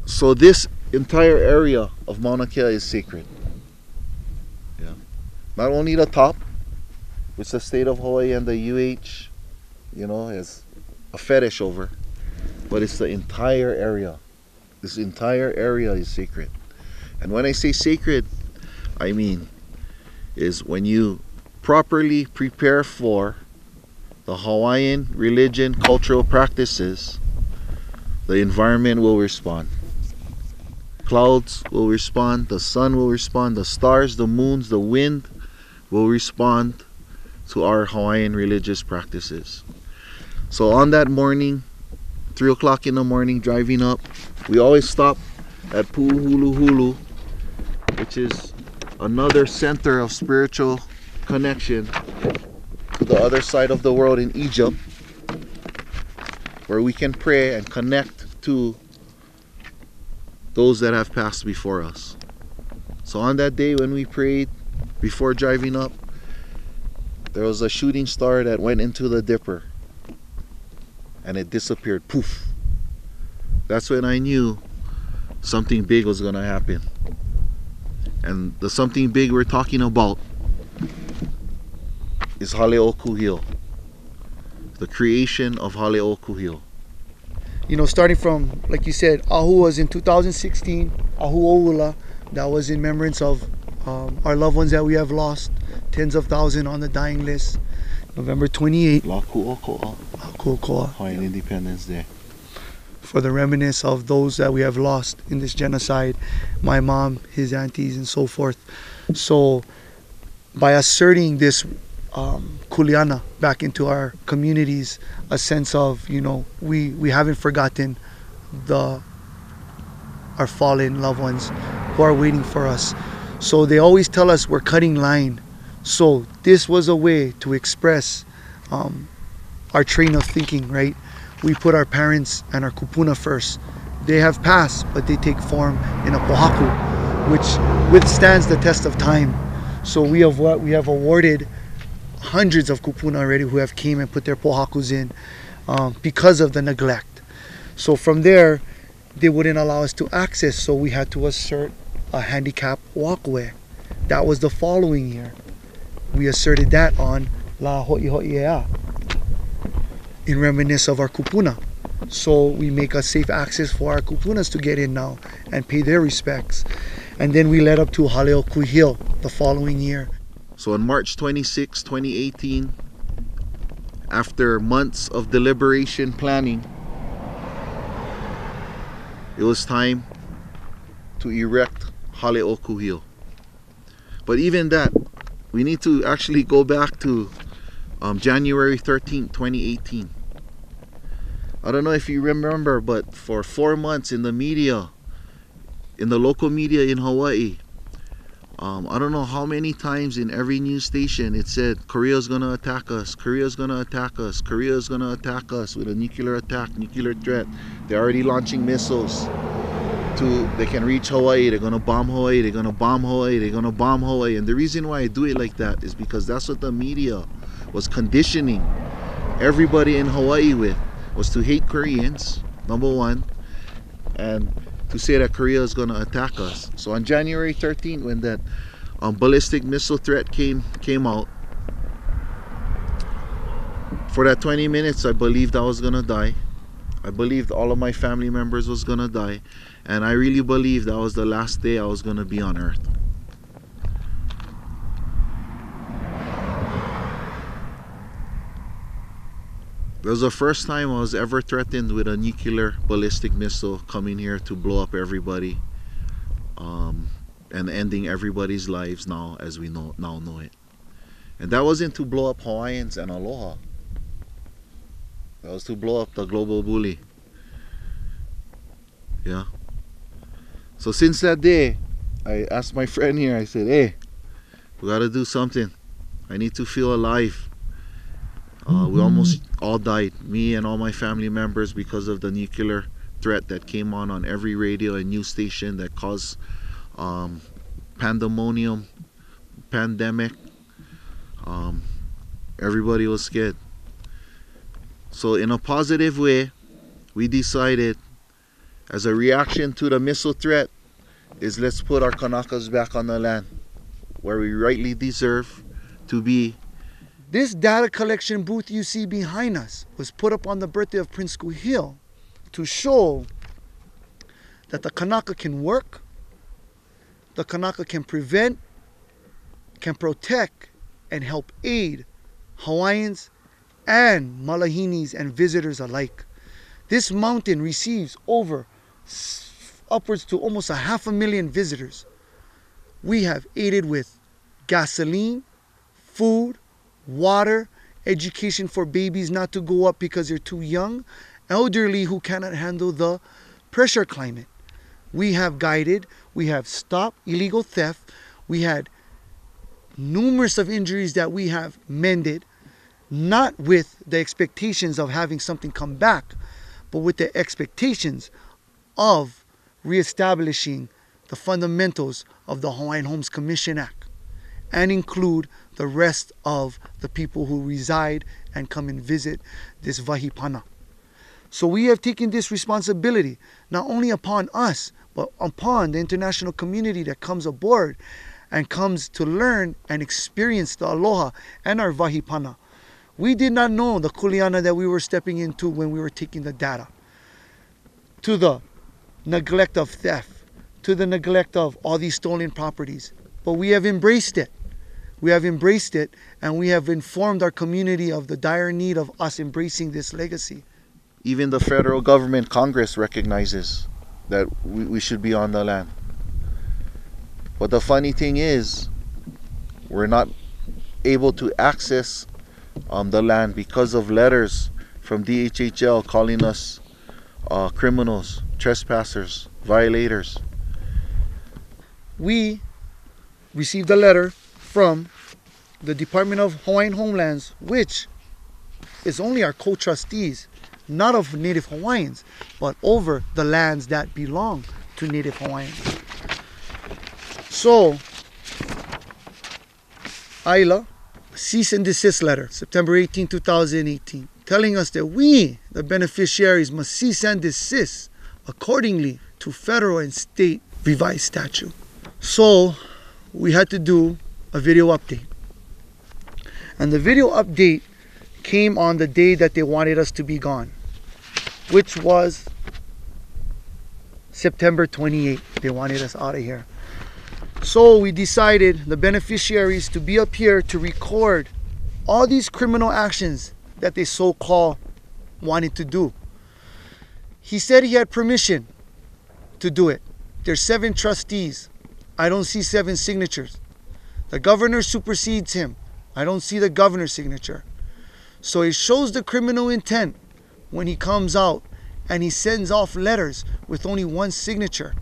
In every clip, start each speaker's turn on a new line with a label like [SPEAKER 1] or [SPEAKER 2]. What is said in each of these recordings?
[SPEAKER 1] So this entire area of Mauna Kea is sacred. Yeah. Not only the top, which the state of Hawaii and the UH, has a fetish over, but it's the entire area. This entire area is sacred. And when I say sacred, I mean is when you properly prepare for the Hawaiian religion, cultural practices, the environment will respond. Clouds will respond, the sun will respond, the stars, the moons, the wind will respond to our Hawaiian religious practices. So on that morning, 3 o'clock in the morning, driving up, we always stop at Pu'uhuluhulu, which is another center of spiritual connection to the other side of the world in Egypt, where we can pray and connect to those that have passed before us. So on that day when we prayed before driving up, there was a shooting star that went into the dipper and it disappeared. Poof. That's when I knew something big was going to happen. And the something big we're talking about is Hale Kuhio, the creation of Hale Kuhio.
[SPEAKER 2] Starting from, like you said, Ahu was in 2016, Ahu Oula, that was in remembrance of our loved ones that we have lost, tens of thousands on the dying list. November 28th,
[SPEAKER 1] Laku'oko'a, Hawaiian Independence Day.
[SPEAKER 2] For the reminiscence of those that we have lost in this genocide, my mom, his aunties, and so forth. So by asserting this kuleana back into our communities, a sense of, we haven't forgotten our fallen loved ones who are waiting for us. So they always tell us we're cutting line. So this was a way to express our train of thinking, right? We put our parents and our kupuna first. They have passed, but they take form in a pohaku, which withstands the test of time. So we have awarded hundreds of kupuna already who have came and put their pohakus in because of the neglect. So from there, they wouldn't allow us to access, so we had to assert a handicap walkway. That was the following year. We asserted that on La Ho'iho'i'ea in reminiscence of our kupuna. So we make a safe access for our kupunas to get in now and pay their respects. And then we led up to Hale Kuhio the following year.
[SPEAKER 1] So on March 26, 2018, after months of deliberation planning, it was time to erect Hale Kuhio. But even that, we need to actually go back to January 13, 2018. I don't know if you remember, but for 4 months in the media, in the local media in Hawaii, I don't know how many times in every news station it said, Korea's gonna attack us, Korea's gonna attack us, Korea's gonna attack us with a nuclear attack, nuclear threat. They're already launching missiles. They can reach Hawaii, they're gonna bomb Hawaii, they're gonna bomb Hawaii, they're gonna bomb Hawaii. And the reason why I do it like that is because that's what the media was conditioning everybody in Hawaii with, was to hate Koreans, number one, and to say that Korea is gonna attack us. So on January 13th, when that ballistic missile threat came out, for that 20 minutes I believed I was gonna die. I believed all of my family members was gonna die, and I really believed that was the last day I was gonna be on earth. It was the first time I was ever threatened with a nuclear ballistic missile coming here to blow up everybody, and ending everybody's lives now as we now know it. And that wasn't to blow up Hawaiians and Aloha. That was to blow up the global bully. Yeah. So since that day, I asked my friend here, I said, hey, we gotta do something. I need to feel alive. We almost all died, me and all my family members, because of the nuclear threat that came on every radio and news station that caused pandemonium, pandemic. Everybody was scared. So in a positive way, we decided as a reaction to the missile threat, is let's put our Kanakas back on the land where we rightly deserve to be.
[SPEAKER 2] This data collection booth you see behind us was put up on the birthday of Prince Kuhio to show that the Kanaka can work, the Kanaka can prevent, can protect, and help aid Hawaiians and Malahinis and visitors alike. This mountain receives upwards to almost 500,000 visitors. We have aided with gasoline, food, water, education for babies not to go up because they're too young, elderly who cannot handle the pressure climate. We have guided, we have stopped illegal theft, we had numerous of injuries that we have mended, not with the expectations of having something come back, but with the expectations of reestablishing the fundamentals of the Hawaiian Homes Commission Act and include the rest of the people who reside and come and visit this Vahipana. So we have taken this responsibility not only upon us, but upon the international community that comes aboard and comes to learn and experience the aloha and our Vahipana. We did not know the kuleana that we were stepping into when we were taking the data. To the neglect of theft, to the neglect of all these stolen properties. But we have embraced it. We have embraced it, and we have informed our community of the dire need of us embracing this legacy.
[SPEAKER 1] Even the federal government, Congress, recognizes that we should be on the land. But the funny thing is, we're not able to access the land because of letters from DHHL calling us criminals, trespassers, violators.
[SPEAKER 2] We received a letter from the Department of Hawaiian Homelands, which is only our co-trustees, not of Native Hawaiians, but over the lands that belong to Native Hawaiians. So, Ayla, cease and desist letter, September 18, 2018, telling us that we, the beneficiaries, must cease and desist accordingly to federal and state revised statute. So, we had to do a video update. And the video update came on the day that they wanted us to be gone, which was September 28th. They wanted us out of here. So we decided, the beneficiaries, to be up here to record all these criminal actions that they so-called wanted to do. He said he had permission to do it. There's 7 trustees. I don't see 7 signatures. The governor supersedes him. I don't see the governor's signature. So it shows the criminal intent when he comes out and he sends off letters with only 1 signature,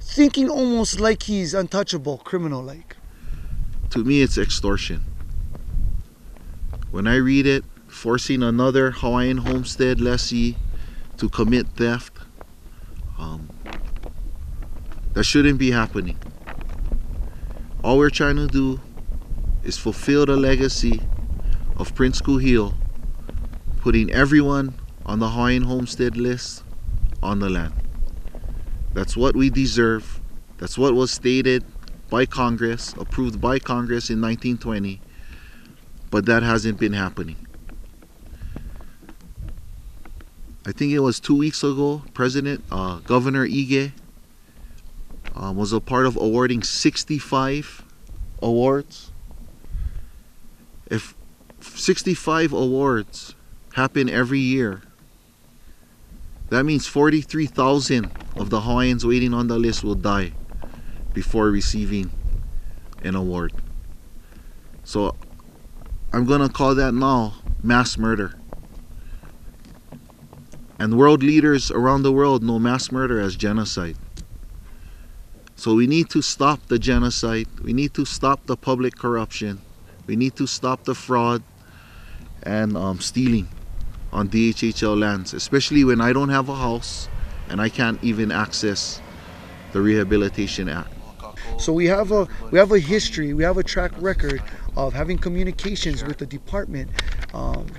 [SPEAKER 2] thinking almost like he's untouchable, criminal-like.
[SPEAKER 1] To me, it's extortion. When I read it, forcing another Hawaiian homestead lessee to commit theft, that shouldn't be happening. All we're trying to do is fulfill the legacy of Prince Kuhio, putting everyone on the Hawaiian homestead list on the land. That's what we deserve. That's what was stated by Congress, approved by Congress in 1920, but that hasn't been happening. I think it was 2 weeks ago, Governor Ige was a part of awarding 65 awards. If 65 awards happen every year, that means 43,000 of the Hawaiians waiting on the list will die before receiving an award. So I'm gonna call that now mass murder. And world leaders around the world know mass murder as genocide. So we need to stop the genocide. We need to stop the public corruption. We need to stop the fraud and stealing on DHHL lands, especially when I don't have a house and I can't even access the Rehabilitation Act.
[SPEAKER 2] So we have a history, we have a track record of having communications with the department on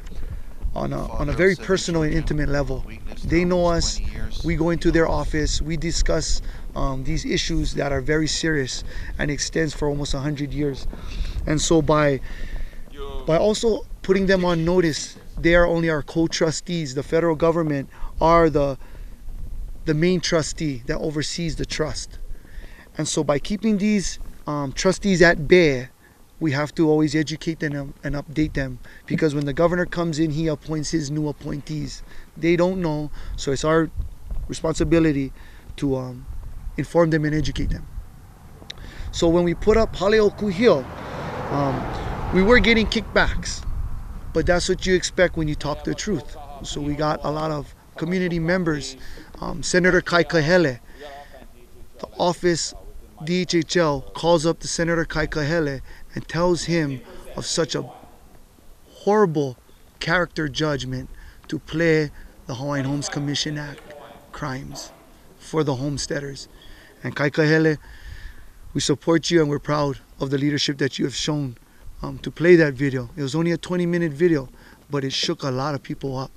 [SPEAKER 2] a very personal and intimate level. They know us. We go into their office. We discuss these issues that are very serious and extends for almost 100 years. And so by also putting them on notice, they are only our co-trustees. The federal government are the main trustee that oversees the trust. And so by keeping these trustees at bay, we have to always educate them and update them, because when the governor comes in, he appoints his new appointees. They don't know, so it's our responsibility to inform them and educate them. So when we put up Hale Kuhio, we were getting kickbacks, but that's what you expect when you talk the truth. So we got a lot of community members. Senator Hale, the office DHHL calls up the Senator Hale and tells him of such a horrible character judgment to play the Hawaiian Homes Commission Act crimes for the homesteaders. And Hale, we support you and we're proud of the leadership that you have shown to play that video. It was only a 20-minute video, but it shook a lot of people up.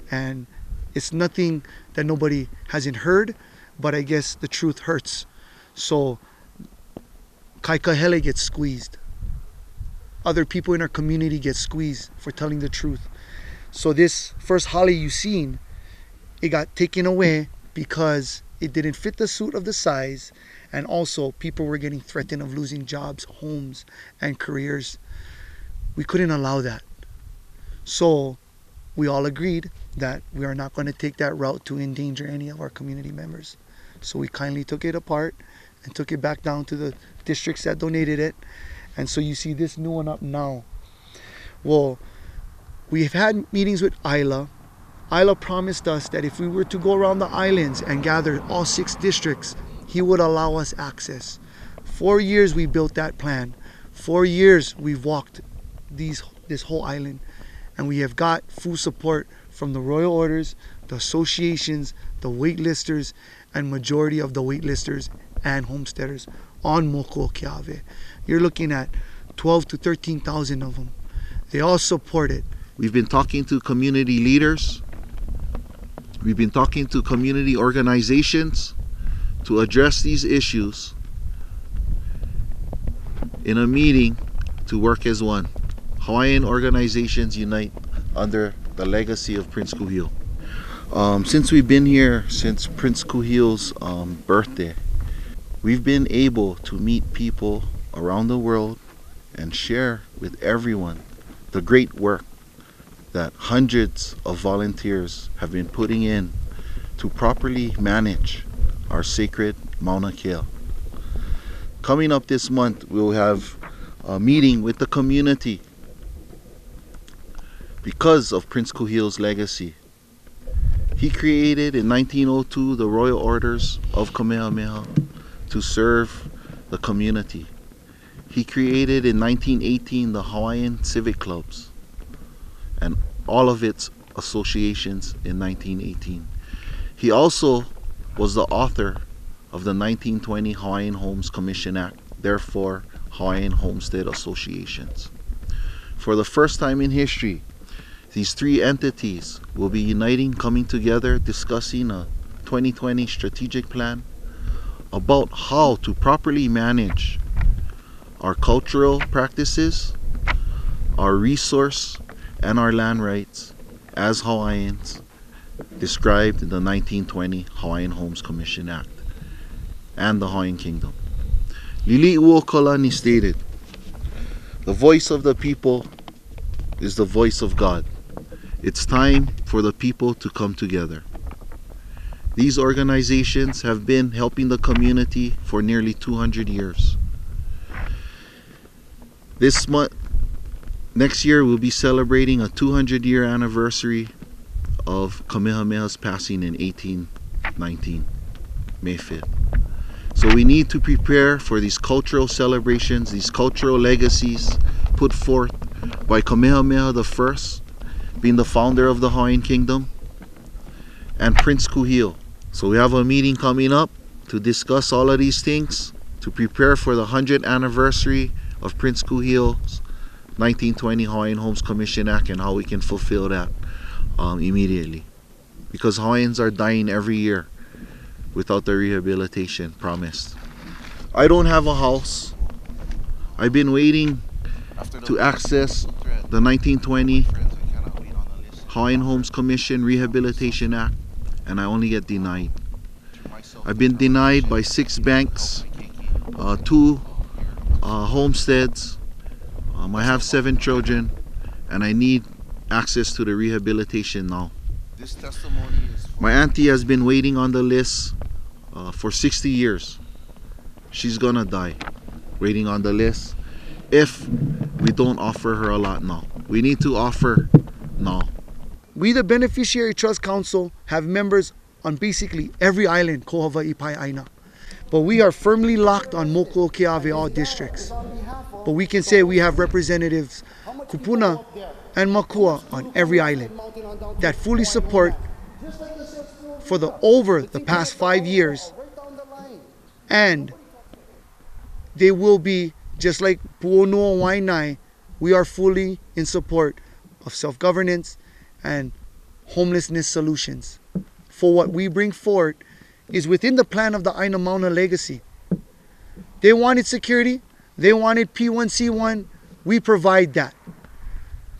[SPEAKER 2] And it's nothing that nobody hasn't heard, but I guess the truth hurts. So Hale gets squeezed. Other people in our community get squeezed for telling the truth. So this first Hale you seen, it got taken away because it didn't fit the suit of the size, and also people were getting threatened of losing jobs, homes, and careers. We couldn't allow that. So we all agreed that we are not going to take that route to endanger any of our community members. So we kindly took it apart and took it back down to the districts that donated it. And so you see this new one up now. Well, we've had meetings with Isla. Isla promised us that if we were to go around the islands and gather all 6 districts, he would allow us access. 4 years we built that plan. 4 years we've walked this whole island, and we have got full support from the royal orders, the associations, the waitlisters, and majority of the waitlisters and homesteaders on Moko Keawe. You're looking at 12 to 13,000 of them. They all support it.
[SPEAKER 1] We've been talking to community leaders. We've been talking to community organizations to address these issues in a meeting to work as one. Hawaiian organizations unite under the legacy of Prince Kuhio. Since we've been here, since Prince Kuhio's birthday, we've been able to meet people around the world and share with everyone the great work that hundreds of volunteers have been putting in to properly manage our sacred Mauna Kea. Coming up this month, we'll have a meeting with the community because of Prince Kuhio's legacy. He created in 1902 the Royal Orders of Kamehameha to serve the community. He created in 1918 the Hawaiian Civic Clubs and all of its associations in 1918. He also was the author of the 1920 Hawaiian Homes Commission Act, therefore Hawaiian Homestead Associations. For the first time in history, these 3 entities will be uniting, coming together, discussing a 2020 strategic plan about how to properly manage our cultural practices, our resource, and our land rights as Hawaiians described in the 1920 Hawaiian Homes Commission Act and the Hawaiian Kingdom. Lili'uo Kalani stated, "The voice of the people is the voice of God. It's time for the people to come together." These organizations have been helping the community for nearly 200 years. This month, next year, we'll be celebrating a 200-year anniversary of Kamehameha's passing in 1819, May 5th. So we need to prepare for these cultural celebrations, these cultural legacies put forth by Kamehameha I, being the founder of the Hawaiian Kingdom, and Prince Kuhio. So we have a meeting coming up to discuss all of these things, to prepare for the 100th anniversary of Prince Kuhio's 1920 Hawaiian Homes Commission Act and how we can fulfill that immediately. because Hawaiians are dying every year without the rehabilitation promised. I don't have a house. I've been waiting to access the 1920 Hawaiian Homes Commission Rehabilitation Act, and I only get denied. I've been denied by 6 banks, 2 homesteads. I have 7 children, and I need access to the rehabilitation now. My auntie has been waiting on the list for 60 years. She's gonna die waiting on the list if we don't offer her a lot now. We need to offer now.
[SPEAKER 2] We, the Beneficiary Trust Council, have members on basically every island, Ko Hawaii Pai Aina. But we are firmly locked on Moko Keawe, all districts. But we can say we have representatives, Kupuna and Makua, on every island that fully support for over the past 5 years. And they will be, just like Puonua Wainai, we are fully in support of self-governance and homelessness solutions. For what we bring forward is within the plan of the Aina Mauna legacy. They wanted security, they wanted P1C1, we provide that.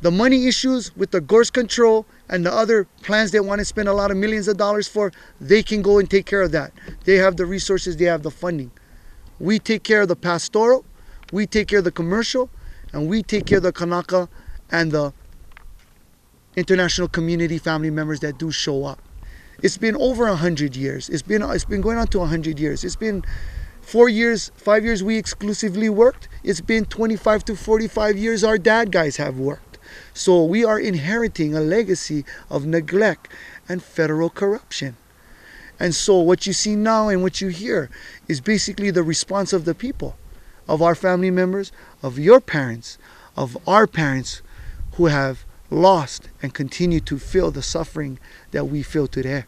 [SPEAKER 2] The money issues with the gorse control and the other plans they want to spend a lot of millions of dollars for, they can go and take care of that. They have the resources, they have the funding. We take care of the pastoral, we take care of the commercial, and we take care of the Kanaka and the international community family members that do show up. It's been over 100 years. It's been going on to 100 years. It's been 4 years, 5 years we exclusively worked. It's been 25 to 45 years our dad guys have worked. So we are inheriting a legacy of neglect and federal corruption. And so what you see now and what you hear is basically the response of the people, of our family members, of your parents, of our parents who have lost and continue to feel the suffering that we feel today.